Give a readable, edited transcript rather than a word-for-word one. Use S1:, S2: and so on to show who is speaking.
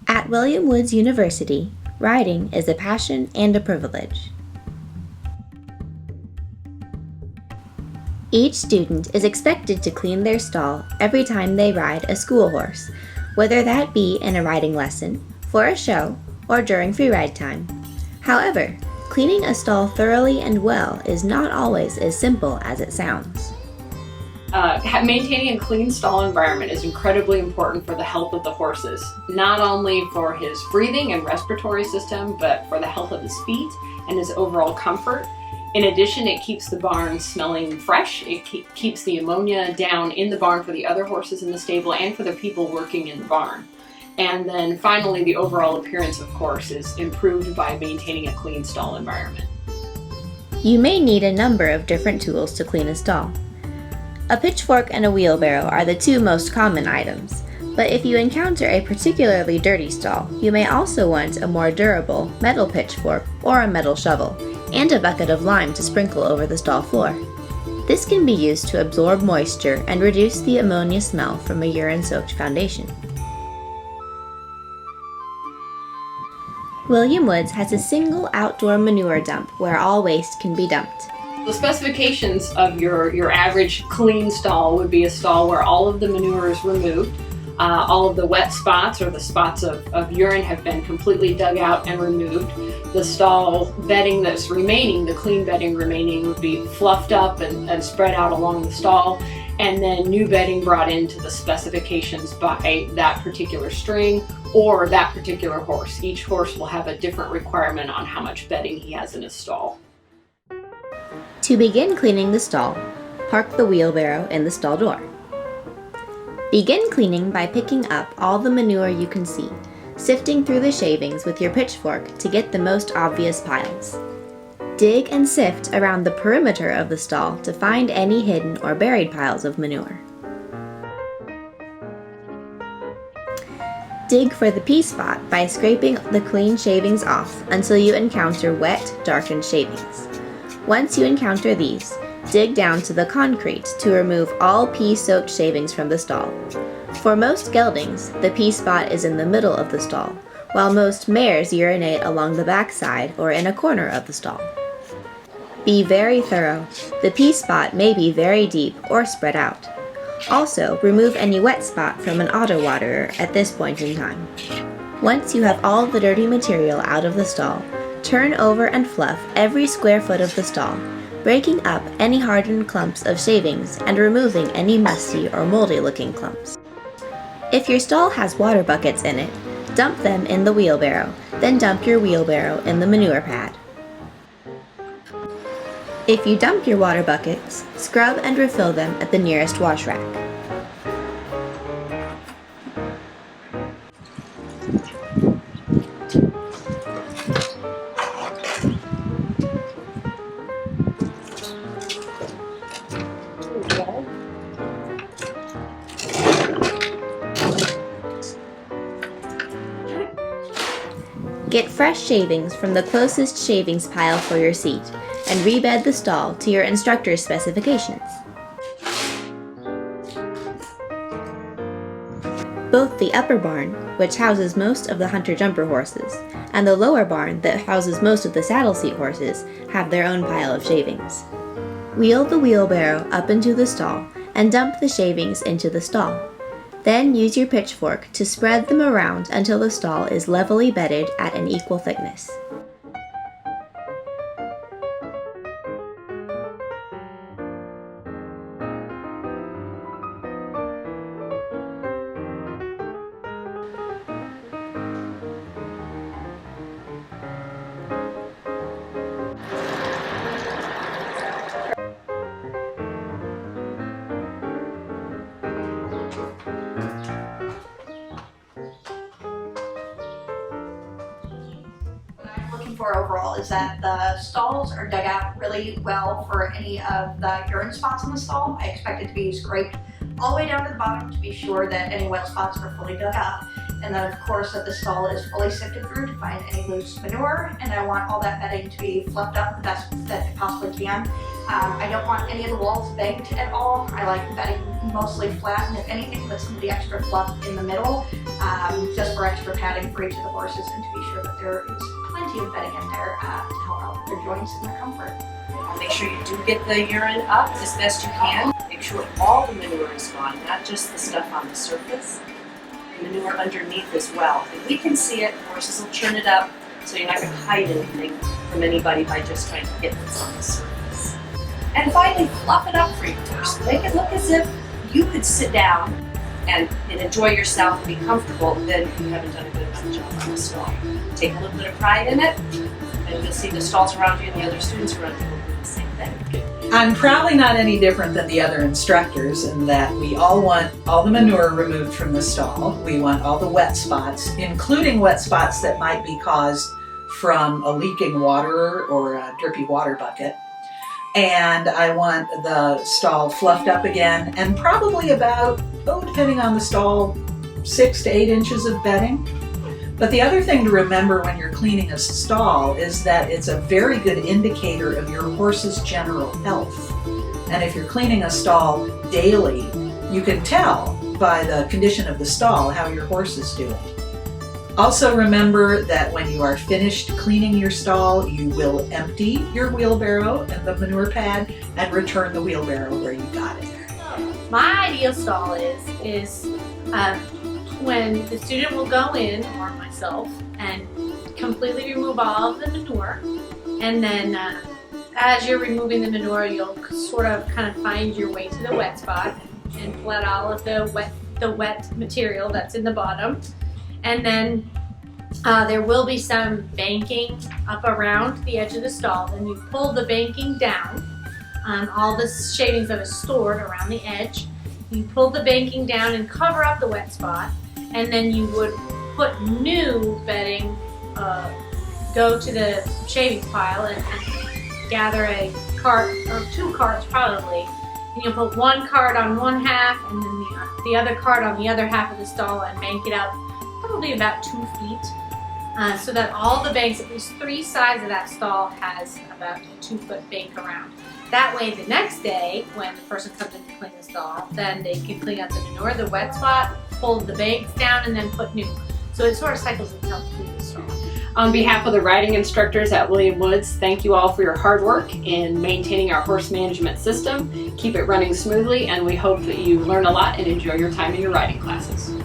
S1: At William Woods University, riding is a passion and a privilege. Each student is expected to clean their stall every time they ride a school horse, whether that be in a riding lesson, for a show, or during free ride time. However, cleaning a stall thoroughly and well is not always as simple as it sounds.
S2: Maintaining a clean stall environment is incredibly important for the health of the horses, not only for his breathing and respiratory system, but for the health of his feet and his overall comfort. In addition, it keeps the barn smelling fresh. It keeps the ammonia down in the barn for the other horses in the stable and for the people working in the barn. And then finally, the overall appearance, of course, is improved by maintaining a clean stall environment.
S1: You may need a number of different tools to clean a stall. A pitchfork and a wheelbarrow are the two most common items, but if you encounter a particularly dirty stall, you may also want a more durable metal pitchfork or a metal shovel, and a bucket of lime to sprinkle over the stall floor. This can be used to absorb moisture and reduce the ammonia smell from a urine-soaked foundation. William Woods has a single outdoor manure dump where all waste can be dumped.
S2: The specifications of your average clean stall would be a stall where all of the manure is removed, all of the wet spots or the spots of urine have been completely dug out and removed. The stall bedding that's remaining, the clean bedding remaining, would be fluffed up and spread out along the stall, and then new bedding brought into the specifications by that particular string or that particular horse. Each horse will have a different requirement on how much bedding he has in his stall.
S1: To begin cleaning the stall, park the wheelbarrow in the stall door. Begin cleaning by picking up all the manure you can see, sifting through the shavings with your pitchfork to get the most obvious piles. Dig and sift around the perimeter of the stall to find any hidden or buried piles of manure. Dig for the pea spot by scraping the clean shavings off until you encounter wet, darkened shavings. Once you encounter these, dig down to the concrete to remove all pea-soaked shavings from the stall. For most geldings, the pea spot is in the middle of the stall, while most mares urinate along the backside or in a corner of the stall. Be very thorough. The pea spot may be very deep or spread out. Also, remove any wet spot from an auto waterer at this point in time. Once you have all the dirty material out of the stall, turn over and fluff every square foot of the stall, breaking up any hardened clumps of shavings and removing any musty or moldy-looking clumps. If your stall has water buckets in it, dump them in the wheelbarrow, then dump your wheelbarrow in the manure pad. If you dump your water buckets, scrub and refill them at the nearest wash rack. Get fresh shavings from the closest shavings pile for your seat, and rebed the stall to your instructor's specifications. Both the upper barn, which houses most of the hunter-jumper horses, and the lower barn that houses most of the saddle seat horses have their own pile of shavings. Wheel the wheelbarrow up into the stall and dump the shavings into the stall. Then use your pitchfork to spread them around until the stall is levelly bedded at an equal thickness.
S3: For overall is that the stalls are dug out really well for any of the urine spots in the stall. I expect it to be scraped all the way down to the bottom to be sure that any wet spots are fully dug out. And then of course that the stall is fully sifted through to find any loose manure, and I want all that bedding to be fluffed up the best that it possibly can. I don't want any of the walls banked at all. I like bedding mostly flat, and if anything, put some of the extra fluff in the middle, just for extra padding for each of the horses and to be sure that there is plenty of bedding in there to help out with their joints and their comfort.
S4: Make sure you do get the urine up as best you can. Make sure all the manure is gone, not just the stuff on the surface. The manure underneath as well. If we can see it, horses will churn it up, so you're not going to hide anything from anybody by just trying to get what's on the surface. And finally, fluff it up for your horse. Make it look as if you could sit down and enjoy yourself and be comfortable, then you haven't done a good enough job on the stall. Take a little bit of pride in it, and you'll see the stalls around you and the other students around you will do the same thing.
S5: I'm probably not any different than the other instructors in that we all want all the manure removed from the stall. We want all the wet spots, including wet spots that might be caused from a leaking water or a drippy water bucket. And I want the stall fluffed up again, and probably about, depending on the stall, 6 to 8 inches of bedding. But the other thing to remember when you're cleaning a stall is that it's a very good indicator of your horse's general health. And if you're cleaning a stall daily, you can tell by the condition of the stall how your horse is doing. Also remember that when you are finished cleaning your stall, you will empty your wheelbarrow and the manure pad and return the wheelbarrow where you got it.
S6: My ideal stall is when the student will go in, or myself, and completely remove all of the manure, and then as you're removing the manure, you'll sort of kind of find your way to the wet spot and let all of the wet material that's in the bottom. And then there will be some banking up around the edge of the stall. Then you pull the banking down, all the shavings that are stored around the edge. You pull the banking down and cover up the wet spot, and then you would put new bedding, go to the shavings pile and gather a cart, or 2 carts probably, and you'll put 1 cart on one half and then the other cart on the other half of the stall and bank it up probably about 2 feet, so that all the banks, at least 3 sides of that stall, has about a 2-foot bank around. That way the next day, when the person comes in to clean the stall, then they can clean out the manure, the wet spot, pull the banks down, and then put new. So it sort of cycles itself through the stall.
S2: On behalf of the riding instructors at William Woods, thank you all for your hard work in maintaining our horse management system. Keep it running smoothly, and we hope that you learn a lot and enjoy your time in your riding classes.